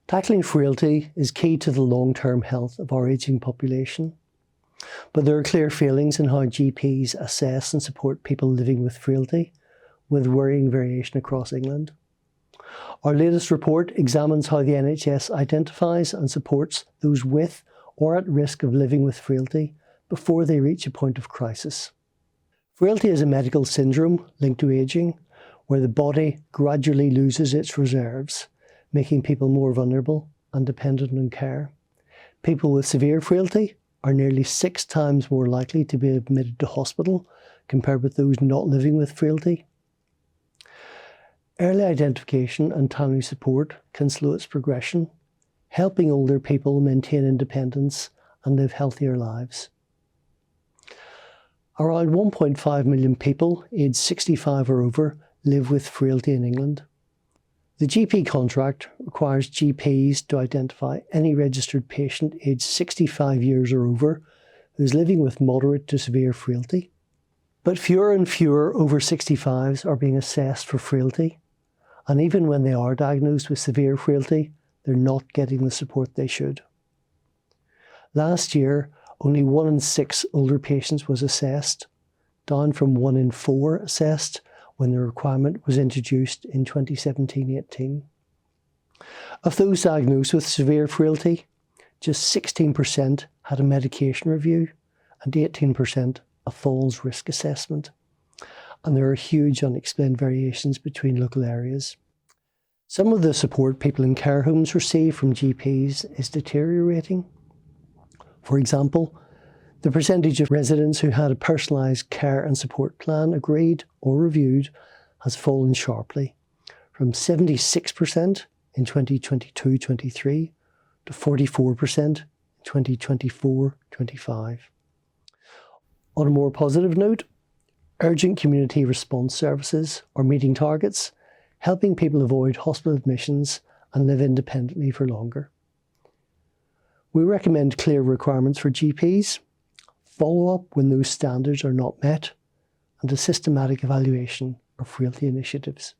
Tackling frailty is key to the long-term health of our ageing population, but there are clear failings in how GPs assess and support people living with frailty, with worrying variation across England. Our latest report examines how the NHS identifies and supports those with or at risk of living with frailty before they reach a point of crisis. Frailty is a medical syndrome linked to ageing, where the body gradually loses its reserves, making people more vulnerable and dependent on care. People with severe frailty are nearly 6 times more likely to be admitted to hospital compared with those not living with frailty. Early identification and timely support can slow its progression, helping older people maintain independence and live healthier lives. Around 1.5 million people aged 65 or over live with frailty in England. The GP contract requires GPs to identify any registered patient aged 65 years or over who is living with moderate to severe frailty. But fewer and fewer over 65s are being assessed for frailty, and even when they are diagnosed with severe frailty, they're not getting the support they should. Last year, only 1 in 6 older patients was assessed, down from 1 in 4 assessed when the requirement was introduced in 2017-18. Of those diagnosed with severe frailty, just 16% had a medication review and 18% a falls risk assessment. And there are huge unexplained variations between local areas. Some of the support people in care homes receive from GPs is deteriorating. For example, the percentage of residents who had a personalised care and support plan agreed or reviewed has fallen sharply, from 76% in 2022-23 to 44% in 2024-25. On a more positive note, urgent community response services are meeting targets, helping people avoid hospital admissions and live independently for longer. We recommend clear requirements for GPs, follow-up when those standards are not met, and a systematic evaluation of frailty initiatives.